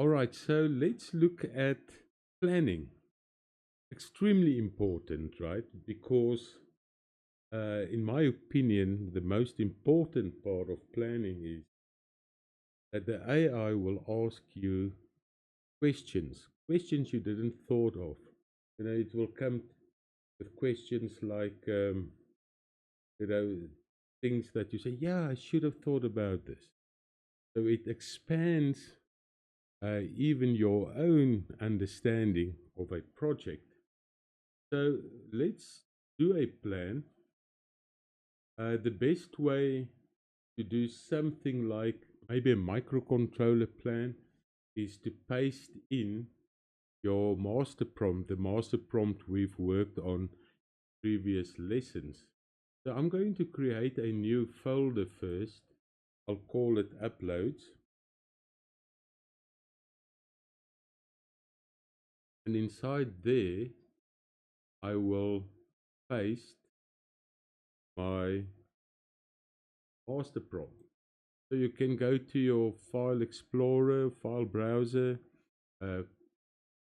All right, so let's look at planning. Extremely important, right? Because, in my opinion, the most important part of planning is that the AI will ask you questions you didn't thought of. You know, it will come with questions like, you know, things that you say, yeah, I should have thought about this. So it expands even your own understanding of a project. So let's do a plan. The best way to do something like maybe a microcontroller plan is to paste in your master prompt, the master prompt we've worked on previous lessons. So I'm going to create a new folder first. I'll call it uploads. And inside there, I will paste my master prompt. So you can go to your file explorer, file browser, uh,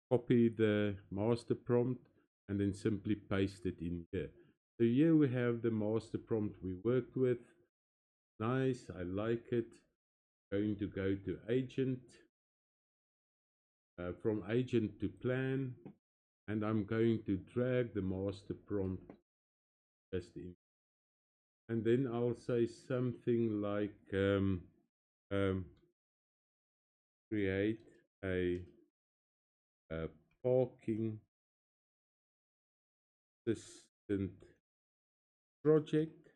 copy the master prompt, and then simply paste it in here. So here we have the master prompt we worked with. Nice, I like it. Going to go to agent, from agent to plan, and I'm going to drag the master prompt just in. And then I'll say something like, um, create a parking assistant project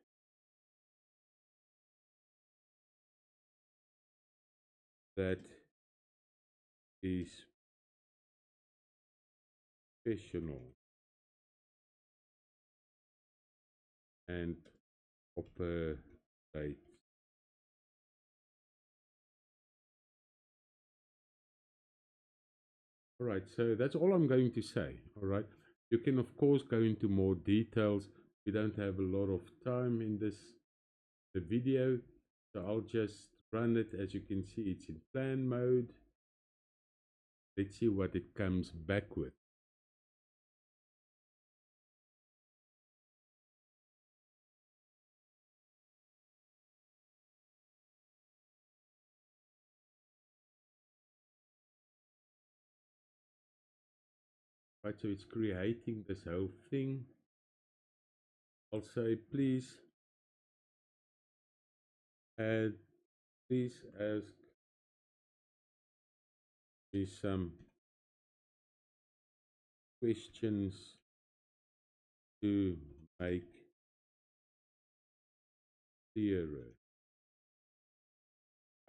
that is professional and operate. All right, so that's all I'm going to say. All right, you can of course go into more details. We don't have a lot of time in this the video, so I'll just run it. As you can see, it's in plan mode. Let's see what it comes back with. Right, so it's creating this whole thing. I'll say please add, please ask me some questions to make clearer.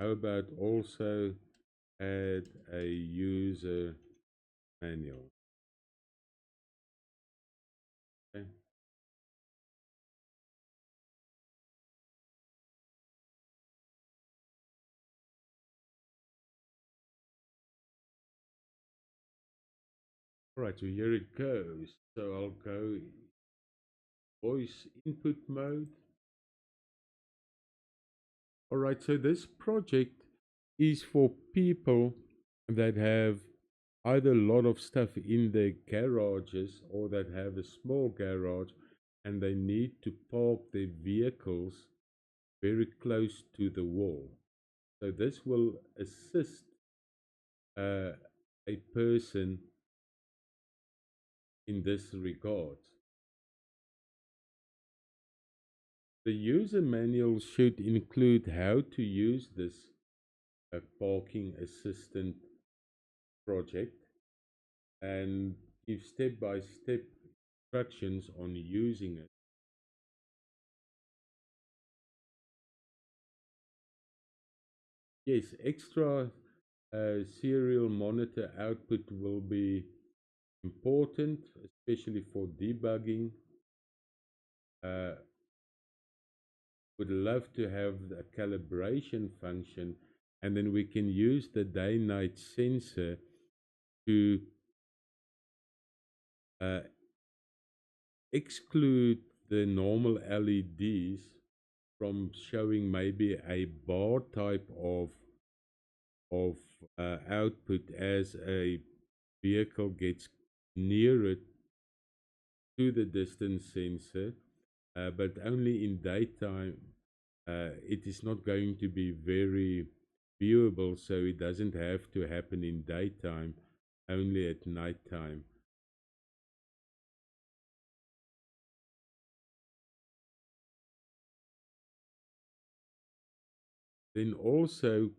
How about also add a user manual? Okay. All right, so here it goes. So I'll go voice input mode. All right, so this project is for people that have either a lot of stuff in their garages or that have a small garage and they need to park their vehicles very close to the wall. So this will assist uh, a person in this regard. The user manual should include how to use this parking assistant project and give step-by-step instructions on using it. Yes, extra serial monitor output will be important, especially for debugging. Uh, would love to have a calibration function, and then we can use the day-night sensor to uh, exclude the normal LEDs from showing maybe a bar type of output as a vehicle gets nearer to the distance sensor, but only in daytime. It is not going to be very viewable, so it doesn't have to happen in daytime, only at nighttime. Then also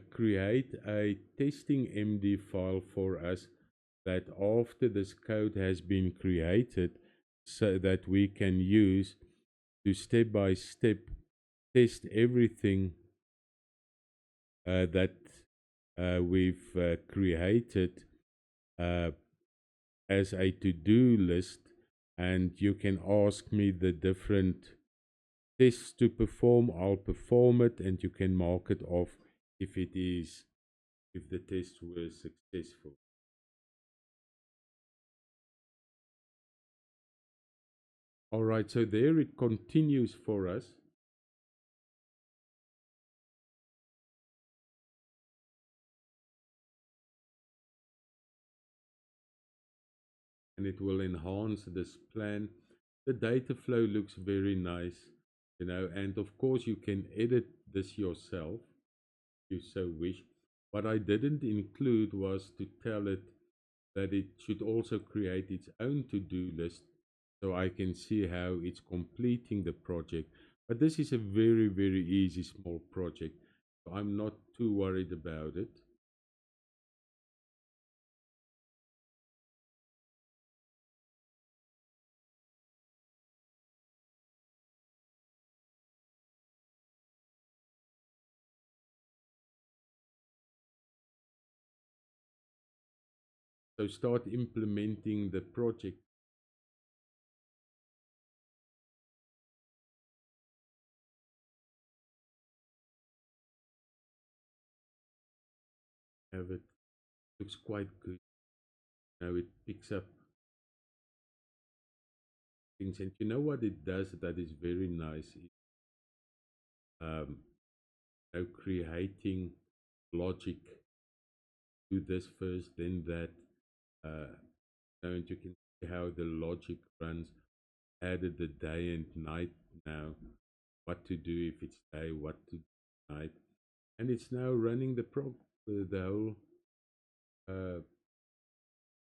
create a testing MD file for us that after this code has been created, so that we can use to step by step test everything that we've created uh, as a to-do list, and you can ask me the different tests to perform. I'll perform it, and you can mark it off if if the test was successful. All right, so there it continues for us. And it will enhance this plan. The data flow looks very nice, and of course you can edit this yourself if you so wish. What I didn't include was to tell it that it should also create its own to-do list so I can see how it's completing the project. But this is a very, very easy small project, so I'm not too worried about it. So start implementing the project. Have it looks quite good. Now it picks up things, and you know what it does that is very nice is um, creating logic. Do this first, then that, uh, and you can see how the logic runs. Added the day and night now, what to do if it's day, what to do night, and it's now running the whole uh,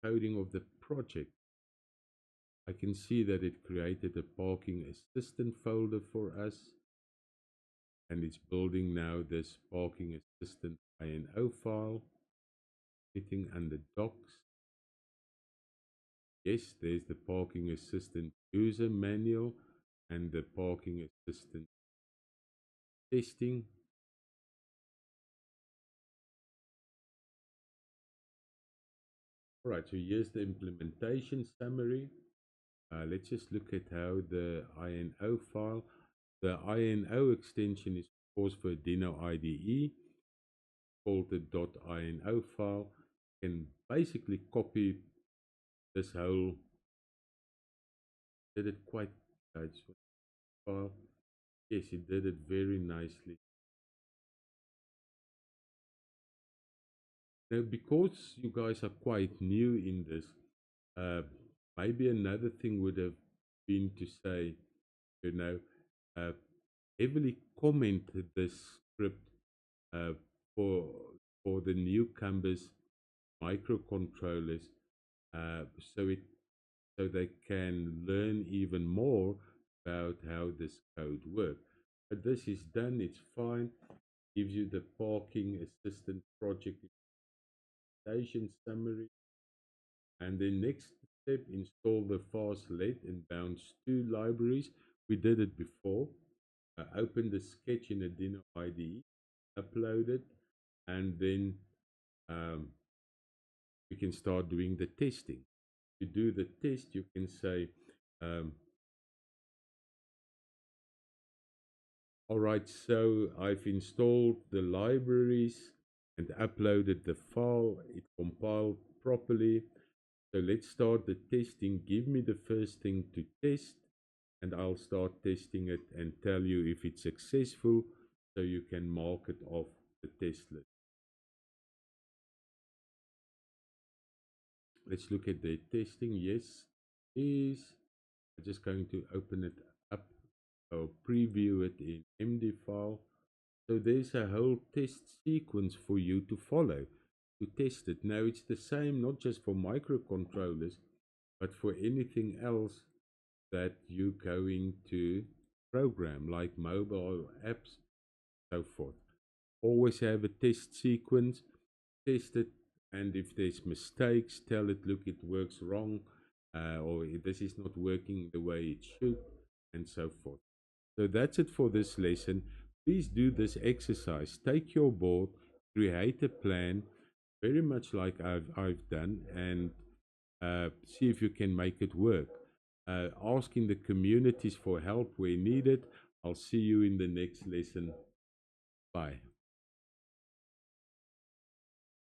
coding of the project. I can see that it created a parking assistant folder for us, and it's building now this parking assistant INO file, sitting under docs. Yes, there's the parking assistant user manual and the parking assistant testing. All right, so here's the implementation summary. Let's just look at how the INO file, the INO extension is of course for Dino IDE, called the .ino file. You can basically copy this whole, did it quite, file. Yes, it did it very nicely. Now, because you guys are quite new in this, uh, maybe another thing would have been to say, you know, uh, heavily comment this script uh, for for the newcomers microcontrollers, uh, so it so they can learn even more about how this code works. But this is done, it's fine. Gives you the parking assistant project implementation summary. And then next step, install the FastLed and Bounce2 libraries. We did it before. Open the sketch in Arduino IDE, upload it, and then um, we can start doing the testing. To do the test, you can say, um, all right, so I've installed the libraries and uploaded the file. It compiled properly. So let's start the testing. Give me the first thing to test, and I'll start testing it and tell you if it's successful so you can mark it off the test list. let's look at the testing. Yes, is I'm just going to open it up or preview it in MD file. So there's a whole test sequence for you to follow to test it. Now it's the same not just for microcontrollers, but for anything else that you're going to program, like mobile apps, so forth. Always have a test sequence, test it, and if there's mistakes, tell it, look, it works wrong, or this is not working the way it should, and so forth. So that's it for this lesson. Please do this exercise. Take your board, create a plan, very much like I've done, and see if you can make it work. Asking the communities for help where needed. I'll see you in the next lesson. Bye.